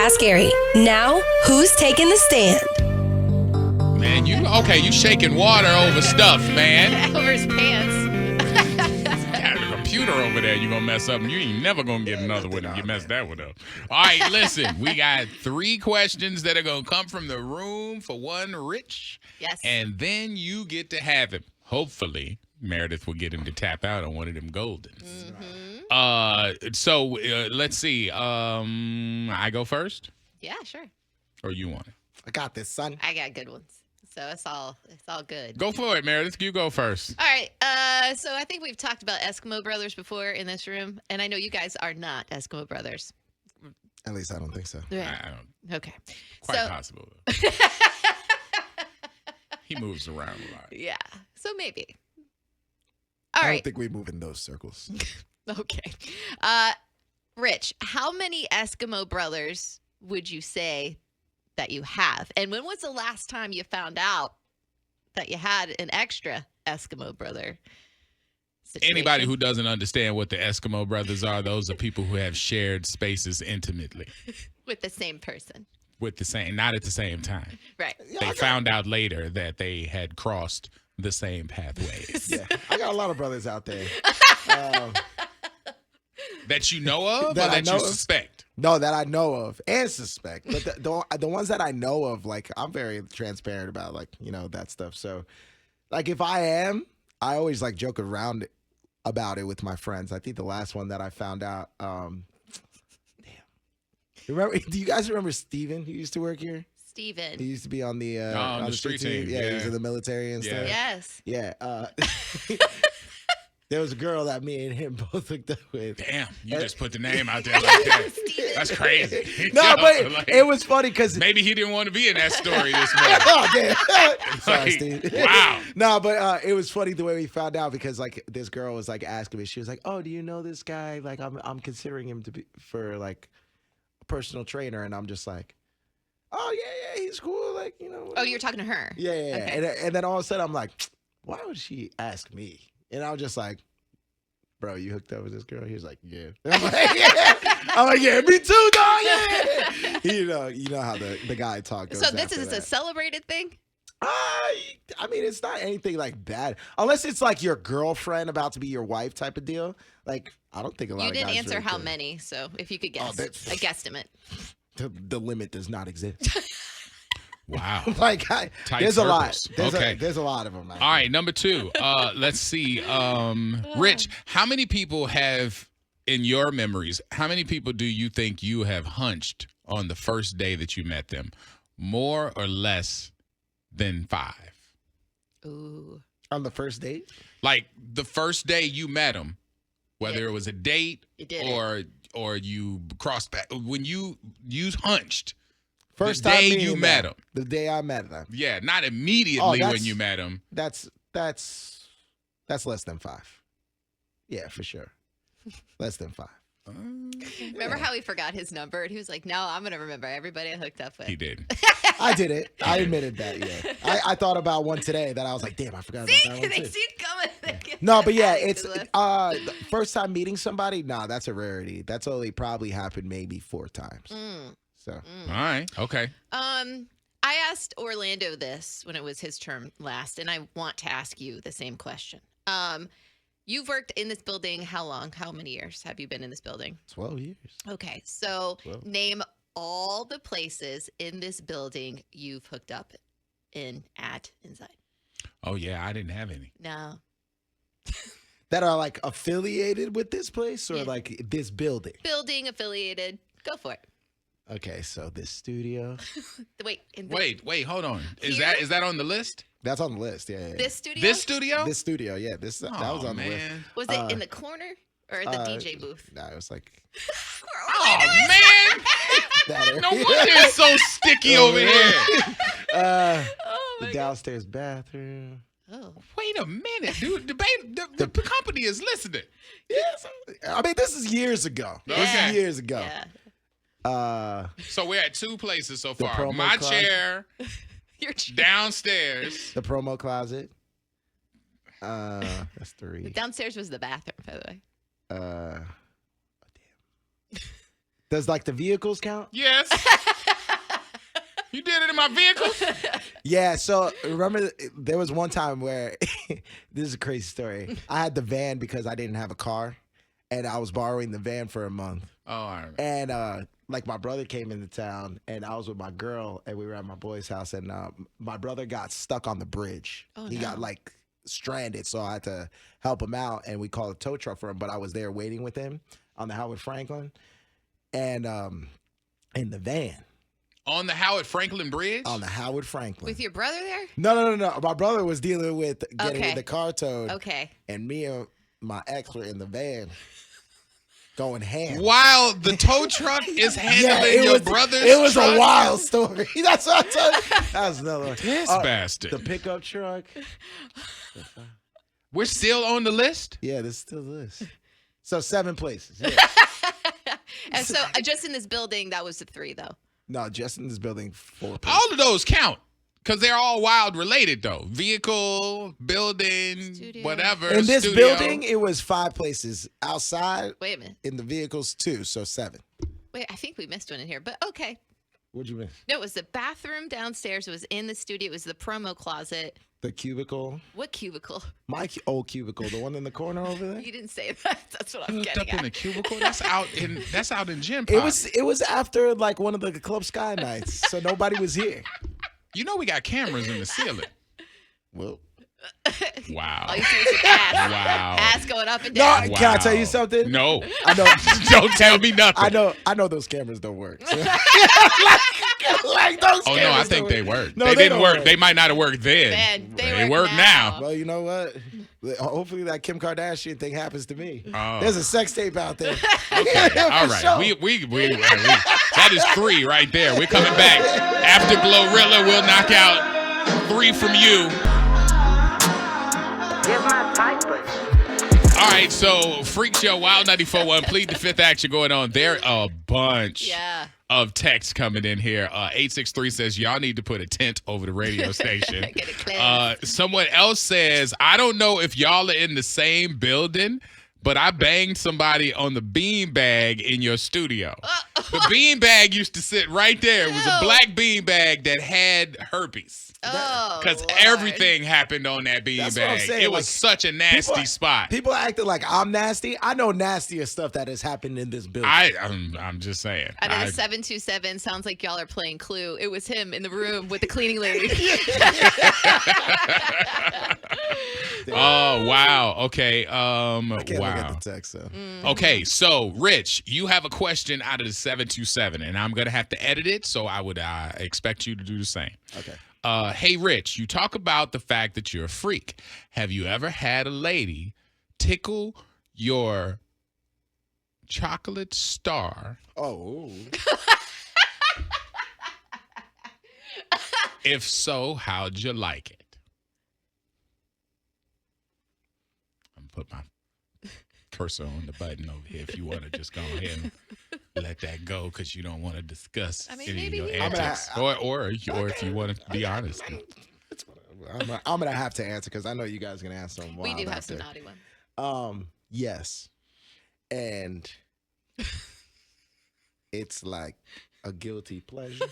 Ask Gary. Now, who's taking the stand? Man, you shaking water over stuff, man. Over his pants. Got a computer over there you gonna mess up, and you ain't never gonna get another one if you mess that one up. All right, listen, we got 3 questions that are gonna come from the room for one Rich. Yes. And then you get to have him. Hopefully, Meredith will get him to tap out on one of them Goldens. So let's see. I go first? Yeah, sure. Or you want it? I got this, son. I got good ones. So it's all good. Go for it, Meredith. You go first. All right. So I think we've talked about Eskimo brothers before in this room, and I know you guys are not Eskimo brothers. At least I don't think so. Yeah. I don't, Okay. quite possible. He moves around a lot. Yeah. So maybe. All I right. don't think we move in those circles. Okay. Rich, how many Eskimo brothers would you say that you have? And when was the last time you found out that you had an extra Eskimo brother situation? Anybody who doesn't understand what the Eskimo brothers are, those are people who have shared spaces intimately With the same person. not at the same time. Right. They found out later that they had crossed the same pathways. Yeah, I got a lot of brothers out there. That you know of, That or I that know you of. suspect? No, that I know of and suspect. But the ones that I know of, like, I'm very transparent about, like, that stuff. So, like, if I am, I always, like, joke around about it with my friends. I think the last one that I found out, remember? Do you guys remember Steven who used to work here? Steven. He used to be on the on the street team. Yeah, he was Yeah. in the military and stuff. Yes. Yeah. There was a girl that me and him both hooked up with. Damn, you just put the name out there like that. Steven. That's crazy. No, but Like, it was funny because maybe he didn't want to be in that story this morning. oh, damn. Sorry, Like, Steve. wow. No, but it was funny the way we found out because like this girl was like asking me. She was like, "Oh, do you know this guy? Like, I'm considering him to be for like a personal trainer," and I'm just like, "Oh yeah, he's cool." Like, Oh, whatever." you're talking to her. Yeah. Okay. And then all of a sudden I'm like, "Why would she ask me?" And I was just like, "Bro, you hooked up with this girl?" He was like, "Yeah." And I'm like, "Yeah." I'm like, "Yeah, me too, dog." Yeah. You know how the guy talk goes. So this after is a that. celebrated thing? I mean, it's not anything like bad, unless it's like your girlfriend about to be your wife type of deal. Like, I don't think a lot You of didn't guys answer really how care. many, so if you could guess. that's- A guesstimate. The limit does not exist. Wow. Like, Tight there's a lot. circles. Okay. There's a lot of them. All right, number 2. Let's see. Rich, how many people have, in your memories, how many people do you think you have hunched on the first day that you met them? More or less than 5? Ooh. On the first date. Like the first day you met them, whether it was a date You did it. or you crossed back, when you hunched First the time day meeting you them. met them. The day I met them. Yeah, not immediately Oh, when you met them. That's less than 5. Yeah, for sure. Less than 5. Remember how he forgot his number? And he was like, no, I'm going to remember everybody I hooked up with. He did. I did it. I admitted that. Yeah, I thought about one today that I was like, damn, I forgot about See? that one They too. see it coming. No, but yeah, Add it it's to the list. the first time meeting somebody. Nah, that's a rarity. That's only probably happened maybe 4 times. So All right. Okay. I asked Orlando this when it was his term last, and I want to ask you the same question. You've worked in this building how long? How many years have you been in this building? 12 years. Okay, so Well. name all the places in this building you've hooked up inside. Oh, yeah, I didn't have any. No. That are like affiliated with this place or Yeah. like this building. Building affiliated. Go for it. Okay, so this studio. Wait. Wait, hold on. Is Here? that on the list? That's on the list. Yeah. This studio? This studio? This studio. Yeah. That was on the list. man. Was it in the corner or the DJ booth? No, it was like Oh, man. that area. No wonder it's so sticky over here. Oh, The my God. downstairs bathroom. Oh. Wait a minute, dude. The company is listening. Yes. I mean, this is years ago. This Yeah. is years ago. Yeah. So we're at 2 places so The far. promo My closet. chair You're downstairs. The promo closet. That's 3. downstairs was the bathroom, by the way. Does like the vehicles count? Yes. You did it in my vehicle? Yeah, so remember there was one time where this is a crazy story. I had the van because I didn't have a car, and I was borrowing the van for a month. Oh, all right. And like my brother came into town, and I was with my girl, and we were at my boy's house, and my brother got stuck on the bridge. He got like stranded, so I had to help him out, and we called a tow truck for him. But I was there waiting with him on the Howard Franklin, and in the van. On the Howard Franklin Bridge? On the Howard Franklin. With your brother there? No. My brother was dealing with getting Okay. the car towed. Okay. And me and my ex were in the van going ham. While the tow truck is handling your brother's It was truck? a wild story. That's what I told you. That was another one. This bastard. The pickup truck. We're still on the list? Yeah, this still is. So 7 places. Yeah. And so just in this building, that was the 3, though. No, just in this building 4 places. All of those count because they're all wild related, though. Vehicle, building, Studio. whatever. In this studio. building, it was 5 places. Outside, Wait a minute. in the vehicles, 2. So 7. Wait, I think we missed one in here, but okay. What'd you miss? No, it was the bathroom downstairs. It was in the studio. It was the promo closet. The cubicle. What cubicle? My old cubicle, the one in the corner over there. You didn't say that. That's what I'm Hooked getting up in at. the cubicle? That's out in gym It pop. it was after like one of the Club Sky nights, so nobody was here. You know we got cameras in the ceiling. Well, Wow. All you see is your ass. Wow. Ass going up and no, down. can I tell you something? No. I know. Don't tell me nothing. I know those cameras don't work. So- like those. Oh, no, I cameras think don't they work. work. No, they didn't don't work. They might not have worked then. Man, they work work now. Well, you know what? Hopefully that Kim Kardashian thing happens to me. Oh. There's a sex tape out there. Okay. All For right. sure. That is 3 right there. We're coming back. After Glorilla, we'll knock out 3 from you. Give my pipe. All right, so Freak Show, Wild 94.1, plead the fifth action going on. There are a bunch of texts coming in here. 863 says, y'all need to put a tent over the radio station. Get it cleansed. Someone else says, I don't know if y'all are in the same building, but I banged somebody on the beanbag in your studio. The beanbag used to sit right there. It was a black beanbag that had herpes. Oh, Because Lord. everything happened on that That's what I'm beanbag. saying, It was like, such a nasty spot. People acting like I'm nasty. I know nastier stuff that has happened in this building. I'm just saying. And then the 727 sounds like y'all are playing Clue. It was him in the room with the cleaning lady. Oh, wow. Okay. I can't look Wow. at the text, so. Okay, so Rich, you have a question out of the 727, and I'm gonna have to edit it, so I would expect you to do the same. Okay. Hey, Rich, you talk about the fact that you're a freak. Have you ever had a lady tickle your chocolate star? Oh. If so, how'd you like it? I'm gonna put my cursor on the button over here if you want to just go ahead and let that go because you don't want to discuss I mean, any of maybe your he antics. Or if you want to be honest. I'm gonna have to answer because I know you guys are gonna answer them. We do have some naughty ones. Yes, and it's like a guilty pleasure.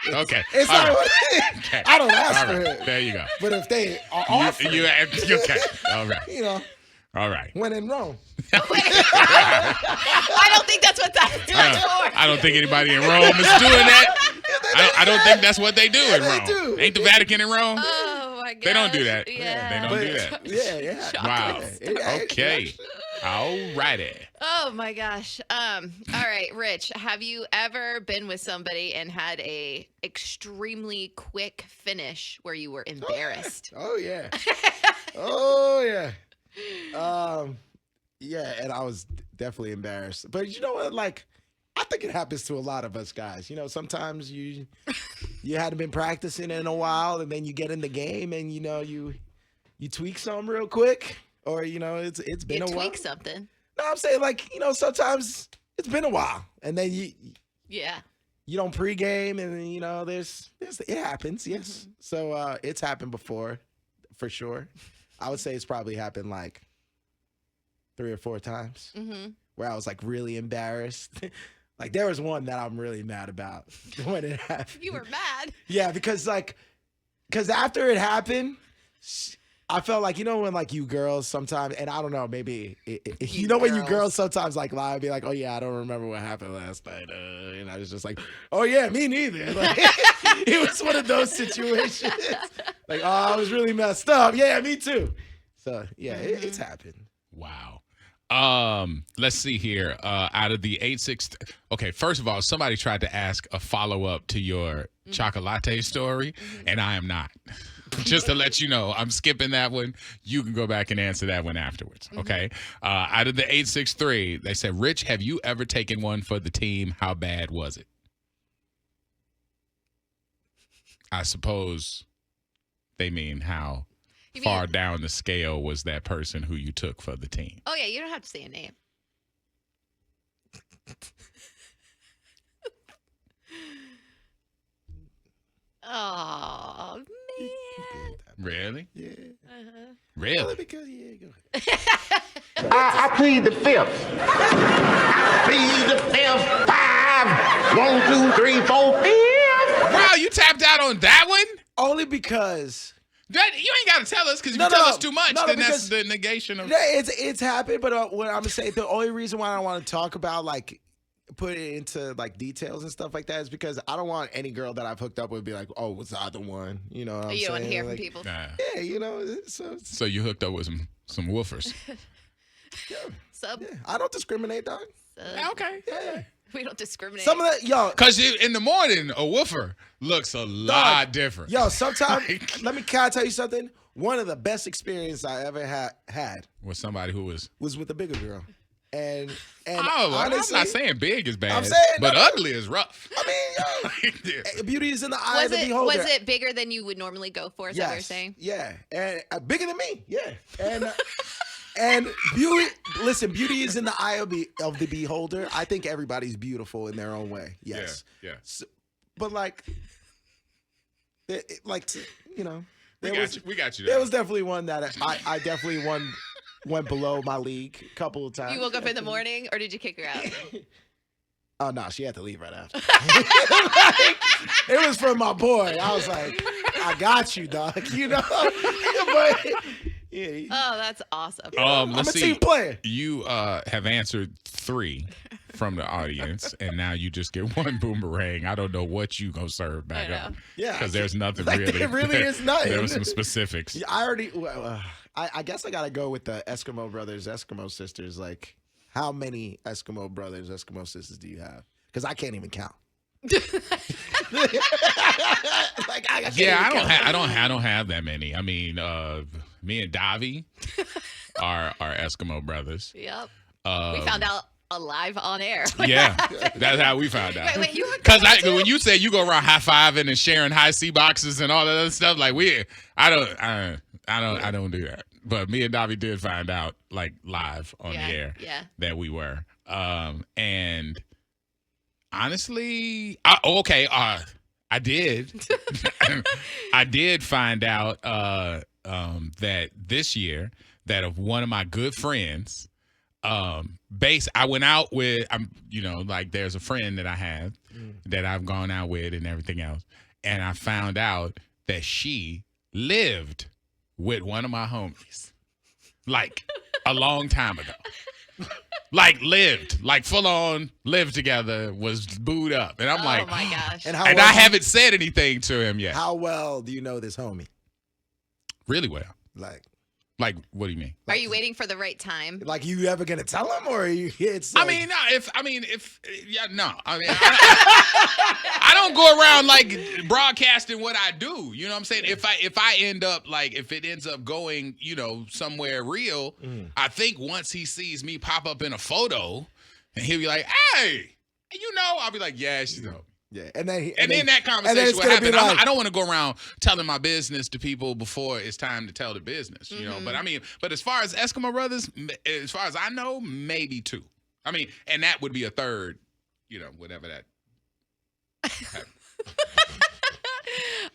Okay. It's All not. right. Okay. I don't ask All for right. it, There you go. but if they are offering, Okay. All right. you know, All right. when in Rome. I don't think that's what that's for. I don't think anybody in Rome is doing that. I don't think that's what they do in they Rome. do. Ain't the Vatican in Rome? Oh my god. They don't do that. Yeah. They don't do that. Yeah. Wow. Yeah, Okay. All righty. Oh my gosh. All right, Rich, have you ever been with somebody and had a extremely quick finish where you were embarrassed? Oh yeah. Oh yeah. Yeah, and I was definitely embarrassed. But you know what? Like, I think it happens to a lot of us guys. You know, sometimes you hadn't been practicing in a while, and then you get in the game, and you know you tweak something real quick, or you know it's been You a while. tweak something. No, I'm saying like you know sometimes it's been a while, and then you don't pregame, and then, you know there's it happens. Yes, so it's happened before, for sure. I would say it's probably happened like 3 or 4 times. where I was like really embarrassed. Like there was one that I'm really mad about when it happened. You were mad. Yeah, because after it happened, I felt like, you know, when like you girls sometimes, and I don't know, maybe, you know, when you girls sometimes like lie and be like, oh yeah, I don't remember what happened last night. And I was just like, oh yeah, me neither. Like, it was one of those situations. Like, oh, I was really messed up. Yeah, me too. So yeah, it's happened. Wow. Let's see here. Out of the 8-6, okay, first of all, somebody tried to ask a follow-up to your chocolate story, and I am not. Just to let you know, I'm skipping that one. You can go back and answer that one afterwards, okay? Out of the 863, they said, Rich, have you ever taken one for the team? How bad was it? I suppose they mean how far down the scale was that person who you took for the team? Oh, yeah, you don't have to say a name. Oh, man. Really? Yeah. Really? Because, go ahead. I plead the fifth. I plead the fifth. 5, 1, 2, 3, 4, 5. Wow, you tapped out on that one? Only because. You ain't got to tell us, because if you tell us too much, then that's the negation of. Yeah, it's happened, but what I'm gonna say, the only reason why I don't want to talk about like put it into like details and stuff like that is because I don't want any girl that I've hooked up with to be like, oh, was I the one? You know what I'm saying? You don't want to hear like, from people. Nah. Yeah, you know. So you hooked up with some woofers. Sub. Yeah, I don't discriminate, dog. Okay. Yeah. We don't discriminate. Some of the Because in the morning, a woofer looks a lot different. Yo, sometimes can I tell you something? One of the best experiences I ever had with somebody who was with a bigger girl. And I'm honestly, not saying big is bad, I'm saying, but ugly is rough. I mean, beauty is in the eye of the beholder. Was it bigger than you would normally go for? Is that what you're saying? Yeah, and bigger than me. Yeah, and beauty. Listen, beauty is in the eye of the beholder. I think everybody's beautiful in their own way. Yes. Yeah. So, but like you know, We got you. There was definitely one that I definitely went below my league a couple of times. You woke up in the morning, or did you kick her out? Oh, no, she had to leave right after. It was from my boy. I was like, I got you, dog. You know? But, yeah. Oh, that's awesome. I'm a team player. You have answered 3 from the audience, and now you just get 1 boomerang. I don't know what you gonna serve back up. Yeah. Because there's nothing like, really. There really is nothing. There was some specifics. Yeah, I already. I guess I gotta go with the Eskimo brothers, Eskimo sisters. Like, how many Eskimo brothers, Eskimo sisters do you have? Because I can't even count. I don't have that many. I mean, me and Davi are Eskimo brothers. Yep. We found out alive on air. Yeah, that's how we found out. Wait, you because when you say you go around high fiving and sharing high C boxes and all that other stuff, like I don't do that. But me and Davi did find out like live on the air that we were. And honestly, I did. I did find out that this year that of one of my good friends, I went out with, like there's a friend that I have that I've gone out with and everything else. And I found out that she lived with one of my homies like a long time ago. Like lived, like full on lived together, was booed up. And I'm like, oh my gosh. And I haven't said anything to him yet. How well do you know this homie? Really well. Like, what do you mean? Are you waiting for the right time? Like, you ever gonna tell him, or are you? It's. Like, I don't go around like broadcasting what I do. You know what I'm saying? If I end up like, if it ends up going, somewhere real, I think once he sees me pop up in a photo, and he'll be like, "Hey, I'll be like, yeah, she's dope." Yeah, and then that conversation will happen. I don't want to go around telling my business to people before it's time to tell the business, But as far as Eskimo brothers, as far as I know, maybe 2. I mean, and that would be a third, whatever that.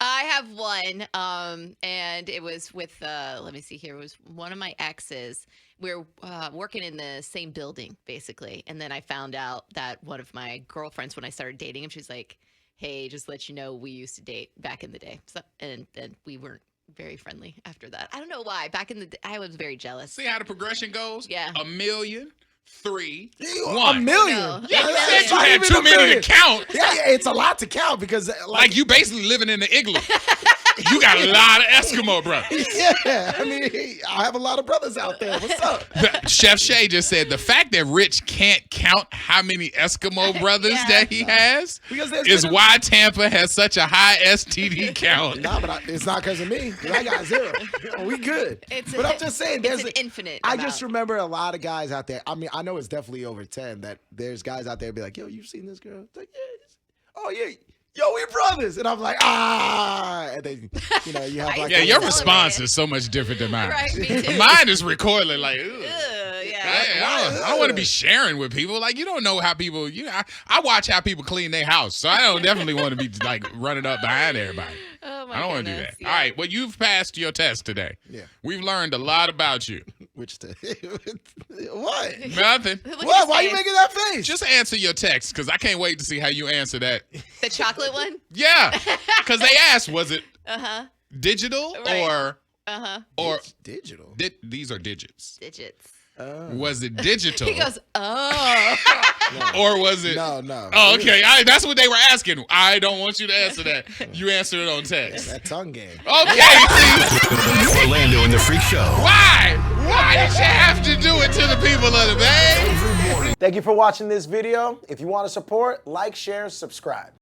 I have one, and it was with, let me see here. It was one of my exes. We were working in the same building, basically. And then I found out that one of my girlfriends, when I started dating him, she's like, hey, just let you know, we used to date back in the day. So, and we weren't very friendly after that. I don't know why. Back in the day, I was very jealous. See how the progression goes? Yeah. 1 million, 3, A 1. million. No. Yeah, you That's said you not had even too a many to million. count. Yeah, it's a lot to count because Like you basically living in the igloo. You got a lot of Eskimo brothers. yeah, I mean, I have a lot of brothers out there. What's up? Chef Shay just said the fact that Rich can't count how many Eskimo brothers Yeah. that he has Because there's is been why Tampa has such a high STD count. Nah, but it's not because of me. 'Cause I got 0. We good. But I'm just saying, there's an infinite I amount. just remember a lot of guys out there. I mean, I know it's definitely over 10. That there's guys out there be like, "Yo, you've seen this girl?" It's like, yeah. Oh yeah. Yo, we brothers. And I'm like, and then you have like Yeah, I your celebrate response it. is so much different than mine. Right, me too. Mine is recoiling like, ugh. Yeah. Hey, I don't want to be sharing with people. Like, you don't know how people. I watch how people clean their house, so I don't definitely want to be like running up behind everybody. Oh my I don't want to do goodness, that. yeah. All right, well, you've passed your test today. Yeah. We've learned a lot about you. Which what? Nothing. Look at What? his Why you face. making that face? Just answer your text because I can't wait to see how you answer that. The chocolate one? Yeah, because they asked, was it digital Right. or digital. these are digits? Digits. Was it digital? He goes, oh. Or was it? No. Oh, okay. That's what they were asking. I don't want you to answer that. You answer it on text. That tongue game. Okay. See? Orlando and the Freak Show. Why? Why did you have to do it to the people of the Bay? Thank you for watching this video. If you want to support, like, share, subscribe.